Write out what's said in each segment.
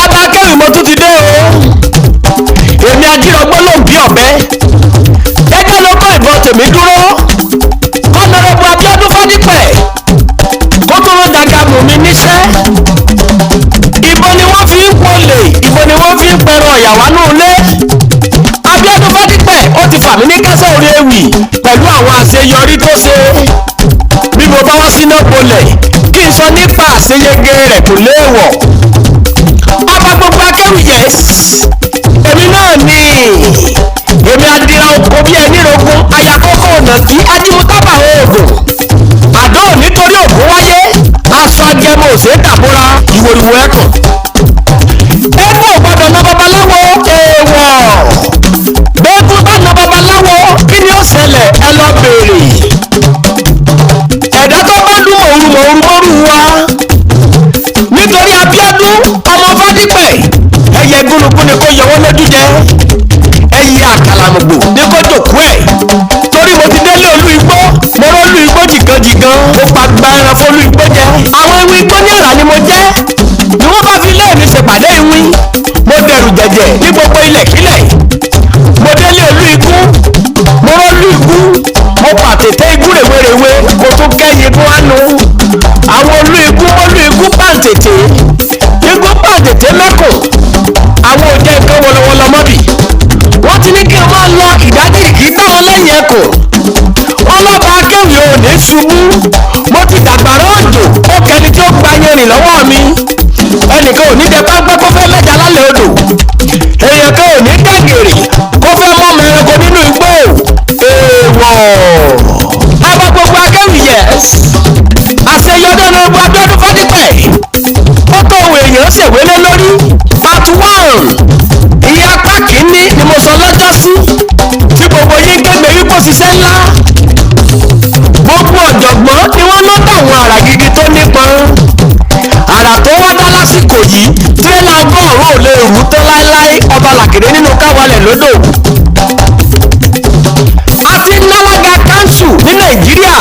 Ọba Akewi mo tún ti dé o. Èmi ajírọ̀gbọ́n ló ń bí ọ̀bẹ. Gẹ́gẹ́ ló kọ́ ìbọn tèmi dúró. Honorable Abiodun FADIPE kó tó ló dàgàmù mi níṣẹ́. Ìbọn ni wọ́n fi ń polè, ìbọn ni wọ́n fi ń pẹ̀rọ ìyàwó nù lé. Abiodun FADIPE ó ti fà mí ní kásẹ̀ orí ewì pẹ̀lú àwọn àṣeyọrí tó ṣe. Bí mo bá wá síná polẹ̀ kí n sọ nípa àṣeyege rẹ̀ kò léèwọ̀. Ọba gbogbo Akewi yes, èmi náà ni èmi adira oko bí ẹni rogun ayakọ́kọ́ ọ̀nà kí ajímútábà oògùn àdó nítorí ògùn wáyé aṣọ agẹmọ òsè dàbúra ìwòrìwò ẹkùn eégún ò gbọdọ̀ ná babaláwo èèwọ̀ gbẹ́gún bá ná babaláwo kí ni ó ṣẹlẹ̀ ẹ lọ béèrè ẹ̀dá tó bá dún mọ̀ọ́rù wa nítorí Abiodun ọmọ FADIPE ẹyẹ gúnugún ni kò yọwọ́ lójú jẹ ẹyẹ àkàlàmùgbò ní kò jòkó ẹ̀ torí mo ti délé olú igbó mo rólú igbó jìgànjìgàn mo pa gba ẹran fólú igbó jẹ àwọn ewì igbó ní àrà ni mo jẹ́ ni wọ́n bá fi lẹ́ẹ̀mí ṣèpàdé ìwí mo dẹrù jẹ̀jẹ̀ ní gbogbo ilẹ̀kílẹ̀ mo délé olú igbó mo rólú igbó mo pàtẹ́tẹ́ igbó rèwerèwe mo tún kẹ́yìn igbó àánú àwọn olú igbó pàǹtẹ̀tẹ̀ igbó pàǹtẹ̀tẹ̀ mẹ́kùn àwọn òjẹ́ nǹkan wọlọwọlọ mọ́bì wọ́n ti ní kí n máa lọ ìdájí ìgbà wọn lẹ́yìn ẹ̀kọ́ wọn lọ́ba Akewi ò ní ṣubú mo ti dàgbàrá òjò ó kẹni tí ó gba yẹrin lọ́wọ́ mi ẹnìkan ò ní jẹ pápẹ́ kó fẹ́ lẹ́jà lálẹ́ odò èèyàn kan ò ní dẹ́gẹ̀rì kó fẹ́ mọ́ mẹ́ranko nínú igbó èèwọ̀ ọba gbogbo Akewi yes àṣeyọrí Honorable Abiodun FADIPE ó tó òun èèyàn ṣèwélé lórí part 1 ìyá apá kìíní ni mo sọ lọ́jọ́ sí tí gbogbo yín kéde wípé ṣiṣẹ́ ńlá gbogbo ọ̀jọ̀gbọ́n ni wọ́n lọ́ dáwọn àrà gidi tó nípọn àrà tó wá dá lásìkò yìí tírélà ọgọ́rùn-ún ò lè rú tó láéláé ọba làkèrè nínú káwalẹ̀ lódò àti nálága káńsù ní Nàìjíríà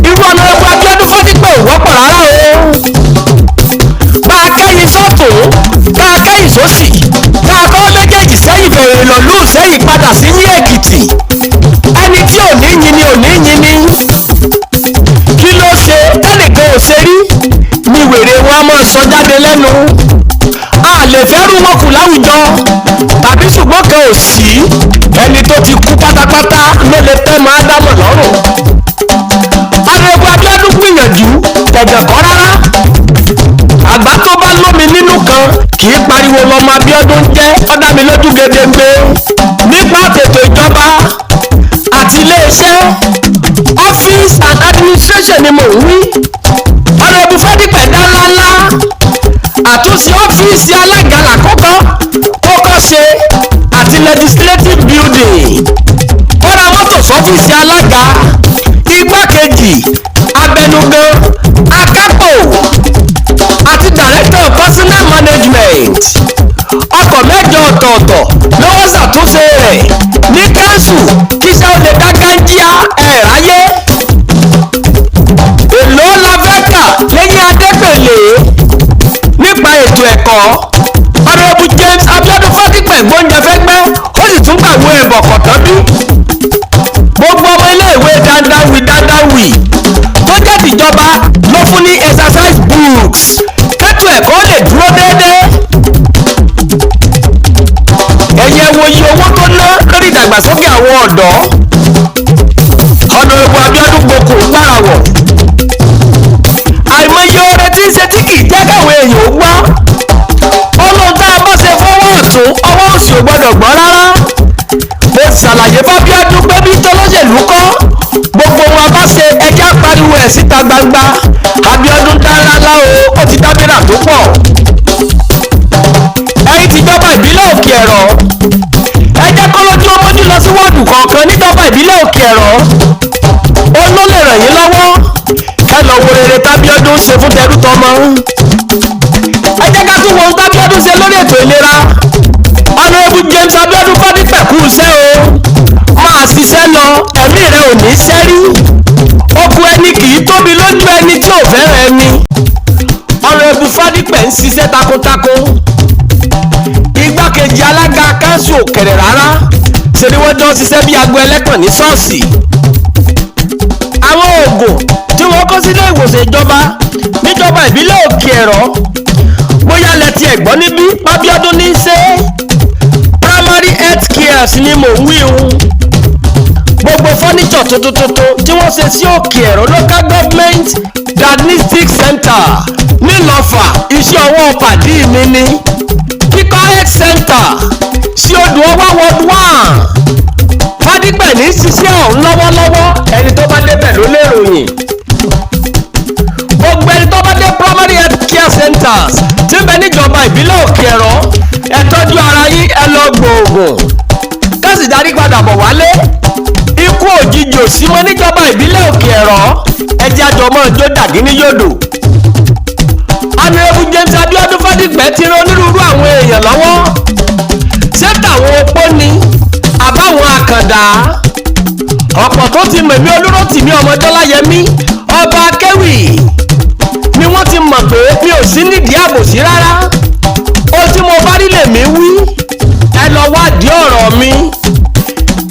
irú Honorable Abiodun FADIPE ò wọ́pọ̀ rárá o bá a kẹ́yìn sọ́tún bá a kẹ́yìn sósì bá a kọ́ méjèèjì sẹ́yìn fèrè lọ́lú sẹ́yìn padà sí ní Èkìtì ẹni tí ò ní yin ni ò ní yin ni kí ló ṣe tẹ́nìkan ò ṣe rí ni wèrè wọn a máa sọ jáde lẹ́nu a lè fẹ́rù wọn kù láwùjọ tàbí ṣùgbọ́n kan ò sí ẹni tó ti kú pátápátá ló lè tẹ́ máa dámọ̀ lọ́rùn Honorable Abiodun gbìyànjú tẹ̀gẹ̀ kọ́ rárá àgbà tó bá lómi nínú kan kì í pariwo lọ́mọ Abiodun jẹ́ ọ̀dà mi lójú gedegbe nípa ètò ìjọba àti iléeṣẹ́ office and administration ni mò ń wí Honorable FADIPE dá ńláńlá àtúnṣe ọ́fíìsì alága làkọ́kọ́ kọ́kọ́ ṣe àti legislative building kọ́ra mọ́tò sọ́fíìsì alága igbákejì abẹnugan akápò àti director of personal management ọkọ̀ mẹ́jọ ọ̀tọ̀ọ̀tọ̀ ló wọ́n ṣàtúnṣe rẹ̀ ní káńsù kíṣẹ́ ó lè dágájíá ráyé èlò la fẹ́ kà lẹ́yìn adépèlé nípa ètò ẹ̀kọ́ Honorable James Abiodun FADIPE gbóúnjẹ fẹ́gbẹ́ ó sì tún gbàgbé ẹ̀bọ̀ kọ̀tọ́ bí gbogbo ọmọ iléèwé dandawi tó jẹ́ tìjọba ló fún ní exercise books kẹ́tù ẹ̀kọ́ lè dúró déédéé ẹ̀yẹ wo iye owó tó ná lórí ìdàgbàsókè àwọn ọ̀dọ́ Honorable Abiodun gboko gbárawọ̀ àìmọye oore tí ń ṣe tí kì í jẹ́ káwọn èèyàn ó gbọ́ ọlọ́run tá a bá ṣe fọwọ́ ọ̀tún ọwọ́ òsì ò gbọ́dọ̀ gbọ́ rárá mo ṣàlàyé f'Abiodun pé bí tọ́lọ́ṣèlú kọ́ gbogbo wọn bá ṣe ẹjẹ́ pariwo ẹ̀ síta gbangba Abiodun dáńláńlá ó ti dábìrà tó pọ̀ ẹ̀yin tìjọba ìbílẹ̀ Òkè Ẹ̀rọ ẹjẹ́ kọ́lójú ọmọdé lọ sí wọ́ọ̀dù kọ̀ọ̀kan níjọba ìbílẹ̀ Òkè Ẹ̀rọ ó ló lè ràn yín lọ́wọ́ ẹ lọ wo rere t'Abiodun ṣe fún tẹrú tọmọ ẹ jẹ́ ká tún wo ohun t'Abiodun ṣe lórí ètò ìlera Honorable James Abiodun FADIPE kú iṣẹ́ o máa ṣiṣẹ́ lọ ẹ̀mí rẹ ò ní sẹ́rí okùn ẹni kì í tóbi lójú ẹni tí ò fẹ́ràn ẹni ọ̀nàrẹ́bù Fadipẹ ń ṣiṣẹ́ takuntakun. Igbákejì alága káńsù òkèrè rárá ṣe ni wọ́n jọ ṣiṣẹ́ bí agbo ẹlẹ́kàn ní ṣọ́ọ̀ṣì. Àwọn oògùn tí wọ́n kó sílé ìwòsàn ìjọba níjọba ìbílẹ̀ Òkè Ẹ̀rọ bóyá lẹ́tí ẹ̀gbọ́n níbí Abiodun ní í ṣe primary health care ni mò ń wí hun. Gbogbo fọ́níṣọ̀ tuntun tí wọ́n ṣe sí Òkè Ẹ̀rọ local government diagnostic center nílọ́fà iṣẹ́ ọwọ́ pàdí mi ní. Kíkọ́ health center sí odò ọwá ward 1 Fadipẹ ní ṣiṣẹ́ ọ̀hún lọ́wọ́lọ́wọ́ ẹni tó bá débẹ̀ ló lè ròyìn. Gbogbo ẹni tó bá dé primary health care centers tí ń bẹ níjọba ìbílẹ̀ Òkè Ẹ̀rọ ẹ tọ́jú ara yín ẹ lọ gbòògùn kẹ́sì darí padà bọ̀ wálé. Ikú òjijì ò sí mọ́ níjọba ìbílẹ̀ Òkè Ẹ̀rọ ẹjẹ́ àjọmọ́ ìjó dàgí ní yòdò. Honorable James Abiodun Fadipẹ ti ran onírúurú àwọn èèyàn lọ́wọ́. Ṣé tàwọn opó ni àbáwọn àkàndá? Ọ̀pọ̀ tó ti mẹ̀mí Olúrótìmí Ọmọdọ́láyẹmí Ọba Akewi ni wọ́n ti mọ̀ pé mi ò sí nídìí àbòsí rárá. Ó tí mo bá rí lèmi wí ẹ lọ wádìí ọ̀rọ̀ mi.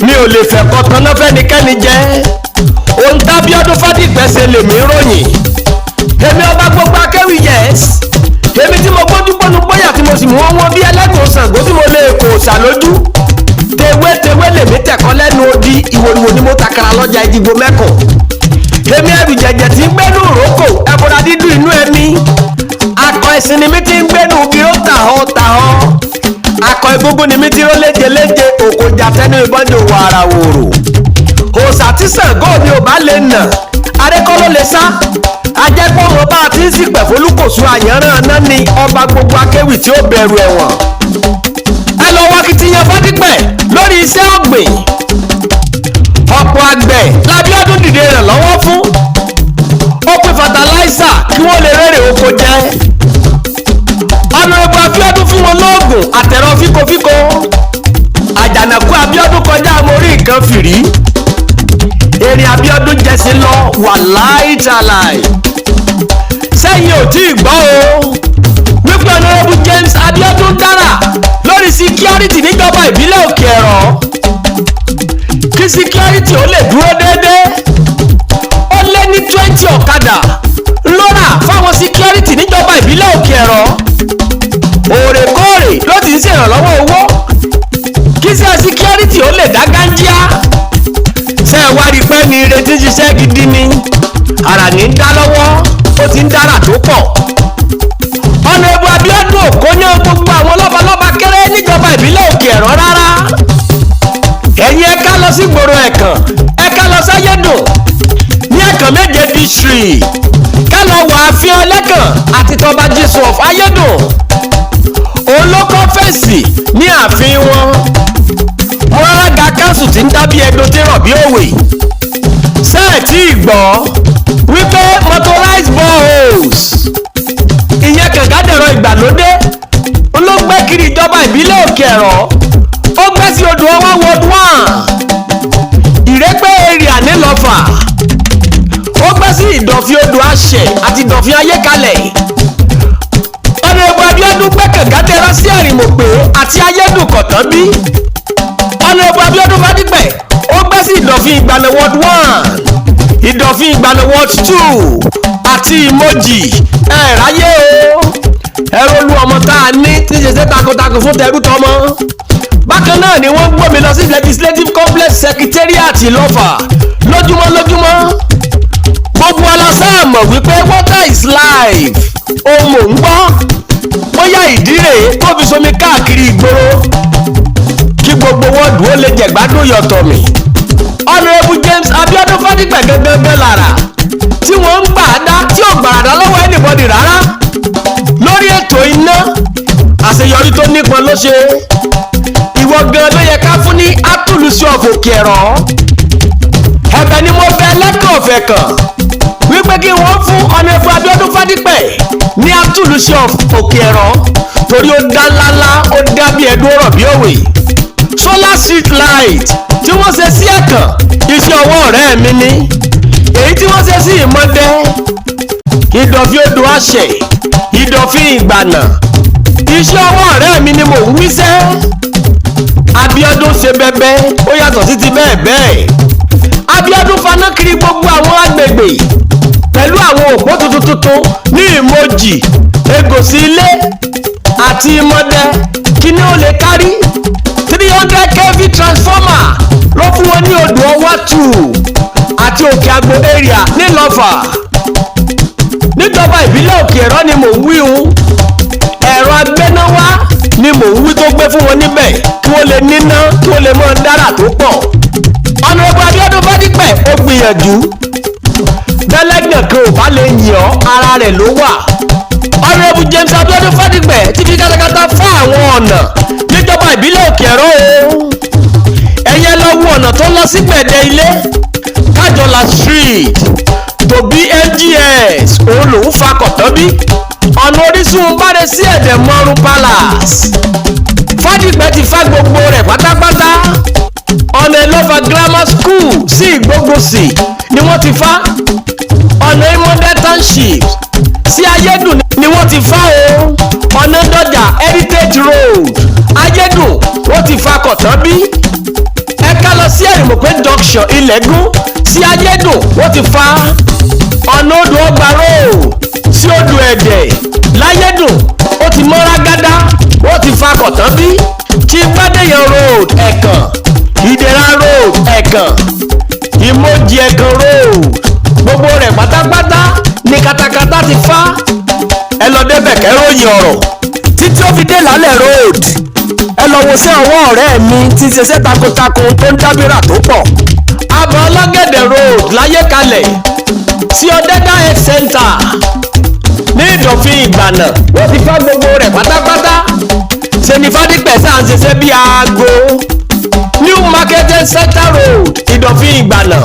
Mi ò lè fẹ́ kọ́ taná fẹ́nikẹ́ni jẹ́. Ohun t'Abiodun Fadipẹ ṣe lèmi ròyìn. Èmi ọba gbogbo Akewi yes. Èmi tí mo gbójú gbónú gbóyà tí mo sì mú wọn bí ẹlẹ́gùn Ṣàngó tí mo lè kò ṣàlójú. Tewé lèmi tẹ̀kọ́ lẹ́nu odi ìwòrìwò ni mo takara lọ́jà ìdìbò mẹ́kàn. Èmi ẹrù jẹ̀jẹ̀ tí ń gbénú ìrókò ẹ̀bùrà dídùn inú ẹ̀mí. Akọ ẹ̀sìn ni mi ti ń gbénú bí ó tàhọ́. Akọ egungun ni mi ti ró léje òkòjà tẹnu ìbọ́dọ̀ wàrà wòrò. Òòṣà tí Ṣàngó ni ò bá lè nà arékọ́ ló lè sá. Ajẹ́pọ̀ wọn bá ti ń sìpẹ̀ fólúkòsù àyànràn náà ni ọba gbogbo Akewi tí ó bẹ̀rù ẹ̀wọ̀n. Ẹ lọ wá kìtìyàn Fadipẹ lórí iṣẹ́ ọ̀gbìn. Ọ̀pọ̀ àgbẹ̀ l'Abiodun dìde rẹ̀ lọ́wọ́ fún. Ó pín fataláísà kí wọ́n lè rere oko jẹ. Honorable Abiodun fún wọn lóògùn àtẹ̀rọ fíkofíko. Àjànàkú Abiodun kọjá mórí nǹkan fìrí. Èrè Abiodun jẹ́sí lọ wàláì tàláì. Sẹ́yìn ò tí ì gbọ́ o wípé Honorable James Abiodun dára lórí security níjọba ìbílẹ̀ Òkè Ẹ̀rọ. Kí security ó lè dúró déédéé ó lé ní 20 ọ̀kadà lọ́ra fáwọn security níjọba ìbílẹ̀ Òkè Ẹ̀rọ. Òrèkóòrè ló ti ń ṣèrànlọ́wọ́ owó kí ṣe security ó lè dá gánjíá. Ṣé ẹ wá rí pé ní ìrètí ṣiṣẹ́ gidi ni ara ní ń dá lọ́wọ́ ó ti ń dára tó pọ̀. Honorable Abiodun kò ní gbogbo àwọn lọ́balọ́ba kéré níjọba ìbílẹ̀ Òkè Ẹ̀rọ rárá. Ẹ̀yin ẹ ká lọ sí gbòòrò Ẹ̀kàn ẹ ká lọ s'Ayédùn ní Ẹ̀kàn méje district ká lọ wọ ààfin Ọlẹ́kàn àti tọba Jésù of Ayédùn. Òun ló kọ́ fèsì ní ààfin wọn. Mo rárá ga káńsù tí ń dábí ẹdun tí rọ̀ bí òwe. Ṣé ẹ tí ì gbọ́ wípé motorized boreholes ìyẹn kàngádẹ̀rọ ìgbàlódé ló gbé kiri ìjọba ìbílẹ̀ Òkè Ẹ̀rọ. Ó gbé sí odò ọwá ward 1 Ìrẹ́pẹ́ area nílọ́fà. Ó gbé sí ìdọ̀fí odò Àṣẹ àti ìdọ̀fí Ayékalẹ̀. Honorable Abiodun gbé kàngádẹ̀rọ sí Àrìmọ̀pé àti Ayédùn kọ̀tán bí. Honorable Abiodun Fadipẹ ó gbé sí ìdọ̀fí Ìgbàlẹ̀ ward 1 ìdọ̀fí Ìgbàlẹ̀ ward 2 àti Ìmọ̀jì ráyé o. Ẹ̀rọ olú ọmọ tá a ní tí ṣe takuntakun fún tẹrú tọmọ. Bákan náà ni wọ́n gbómi lọ sí legislative complex secretariat Ìlọ́fà lójúmọ́. Gbogbo aláṣà mọ̀ wípé water is life. Ó mò ń gbọ́ bóyá ìdí rèé tó fi somi káàkiri ìgboro kí gbogbo wọ́ọ̀dù ó lè jẹ̀gbádùn yọ̀tọ̀ mi. Honorable James Abiodun Fadipẹ gẹ́gẹ́ lára tí wọ́n ń gbà dá tí ò gbàràdá lọ́wọ́ anybody rárá lórí ètò iná. Àṣeyọrí tó nípọn ló ṣe. Ìwọ gan ló yẹ ká fún ní atúlùsí of Òkè Ẹ̀rọ. Ẹ̀bẹ̀ ni mo fẹ́ lẹ́kọ̀ọ́ ọ̀fẹ́ kan wípé kí wọ́n fún Honorable Abiodun Fadipẹ ní atúlùsí of Òkè Ẹ̀rọ torí ó dá ńláńlá ó dá bí ẹdún ọ̀rọ̀ bí òwe. Solar street light tí wọ́n ṣe sí Ẹ̀kàn iṣẹ́ ọwọ́ ọ̀rẹ́ mi ní. Èyí tí wọ́n ṣe sí Ìmọ̀dé ìdọ̀fí odò Àṣẹ ìdọ̀fí ìdọ̀fin ìgbànà iṣẹ́ ọwọ́ ọ̀rẹ́ mi ni mò ń wíṣẹ́. Abiodun ṣe bẹbẹ ó yàtọ̀ sí ti bẹ́ẹ̀ bẹ́ẹ̀. Abiodun faná kiri gbogbo àwọn agbègbè pẹ̀lú àwọn òpó tuntun ní Ìmọ̀jì, Ègòsì ilé àti Ìmọ̀dẹ kí ni ó lè kárí 300 kV transformer ló fún wọn ní odò ọwá 2 àti òkè àgbo area nílọ́fà. Níjọba ìbílẹ̀ òkè ẹ̀rọ ni mò ń wí hun, ẹ̀rọ agbénáwá ni mò ń wí tó gbé fún wọn níbẹ̀ kí wọ́n lè níná kí wọ́n lè mọ dára tó pọ̀. ọ̀nà Oba Abiodun Fadipe ó gbìyànjú bẹ́lẹ́gbẹ̀ẹ́ kan ò bá lè yìn ọ́ ara rẹ̀ ló wà. Honorable James Abiodun Fadipe ti fi katakata fún àwọn ọ̀nà níjọba ìbílẹ̀ òkè ẹ̀rọ o. ẹ̀yẹ lọ wo ọ̀nà tó lọ sí gbẹ̀dẹ̀ ilé Kájọlá street tó bí MGS òun lòún fakọ̀tọ́ bí. ọ̀nà Orísun báre sí ẹ̀dẹ̀ mọ́rún palace. Fadipe ti fa gbogbo rẹ̀ pátápátá. ọ̀nà Ìlọ́fà grammar school sí Ìgbógùnsì ni wọ́n ti fa. ọ̀nà Ìmọ̀dẹ township sí Ayédùn ni wọ́n ti fa o. ọ̀nà Dọ́jà heritage road Ayédùn wọ́n ti fa kọ̀tán bí. ẹ̀ka lọ sí Ẹ̀rìmọ̀pé junction Ilẹ̀gùn sí Ayédùn wọ́n ti fa. ọ̀nà Odò Ọgbà road sí Odò Ẹ̀dẹ̀ láyédùn ó ti mọ́ra gádá wọ́n ti fa kọ̀tán bí. Chief Gbádéyàn road Ẹ̀kàn, Ìdẹ̀ra road Ẹ̀kàn, Ìmọ̀jì Ẹ̀kàn road gbogbo rẹ̀ pátápátá ní katakata ti fa. ẹ lọ débẹ̀ kẹ́ròyìn ọ̀rọ̀ títí ó fi dé Lálẹ́ road. ẹ lọ wo sí ọwọ́ ọ̀rẹ́ mi tí ń ṣiṣẹ́ takuntakun tó ń dábìrà tó pọ̀. Abọ́ Ọlọ́gẹ̀dẹ̀ road láyé kalẹ̀ sí Ọdẹ́dá health center ní Ìdọ̀fin Ìgbànà wọ́n ti fa gbogbo rẹ̀ pátápátá. ṣe ni Fadipe sáà ń ṣiṣẹ́ bí aago. New Market Center road Ìdọ̀fin Ìgbànà.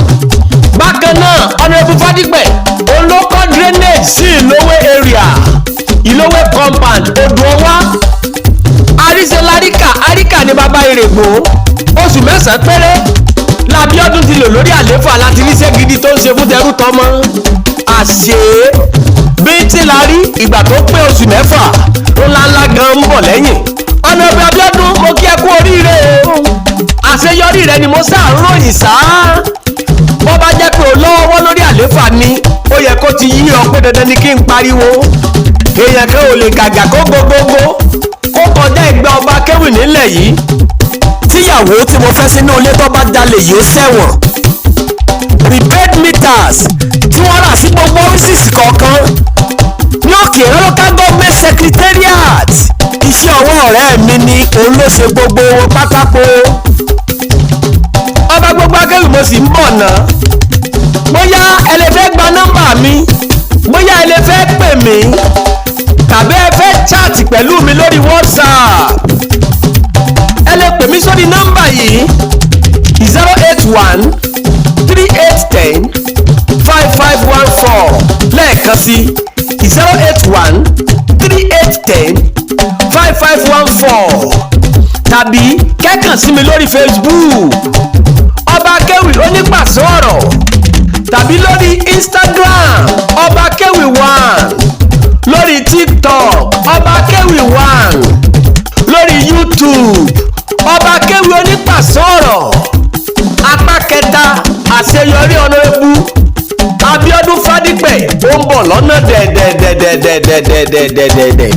bákan náà Honorable Fadipe olókọ́ drainage sí Ìlówé area Ìlówé compound odò ọwá. àríṣe àríkà ní bàbá ìrègbò oṣù 9 péré l'Abiodun ti lò lórí àléfà láti ríṣẹ́ gidi tó ń ṣe fún tẹrú tọmọ. àṣé bíntì la rí ìgbà tó pé oṣù 6 ńláńlá gan ń bọ̀ lẹ́yìn. Honorable Abiodun mo kí ẹ kú oríire o. àṣeyọrí rẹ ni mo sáà ń ròyìn sáà. bó bá jẹ́ pé o lọ́wọ́ lórí àléfà ni ó yẹ kó ti yí ọ pé dandan ni kí n pariwo. èèyàn kan ò lè gàgà kó gbogbogbò kó kọjá ẹgbẹ́ Oba Akewi nílẹ̀ yìí. tíyàwó tí mo fẹ́ sínú ilé tó bá jalè yìí ó ṣẹ̀wọ̀n. prepaid meters tí wọ́n rà sí gbogbo ọ́fíìsì kọ̀ọ̀kan ní òkè local government secretariat. iṣẹ́ ọwọ́ ọ̀rẹ́ mi ni òun ló ṣe gbogbo wọn pátákó. Ọba gbogbo Akewi mo sì ń bọ̀ náà. bóyá ẹ lè fẹ́ gba nọ́mbà mi, bóyá ẹ lè fẹ́ pè mí, tàbí ẹ fẹ́ chat pẹ̀lú mi lórí WhatsApp. ẹ lè pè mí sórí nọ́mbà yìí 081 3810 5514 lẹ́ẹ̀kan sí 081 3810 5514 tàbí kẹ́kàn sí mi lórí Facebook Oba Akewi onípàṣẹ ọ̀rọ̀ tàbí lórí Instagram Oba Akewi1 lórí TikTok Oba Akewi1 lórí YouTube Oba Akewi onípàṣẹ ọ̀rọ̀. apá kẹta àṣeyọrí Honorable Abiodun Fadipe ó ń bọ̀ lọ́nà dẹ̀dẹ̀dẹ̀dẹ̀dẹ̀dẹ̀dẹ̀dẹ̀dẹ̀.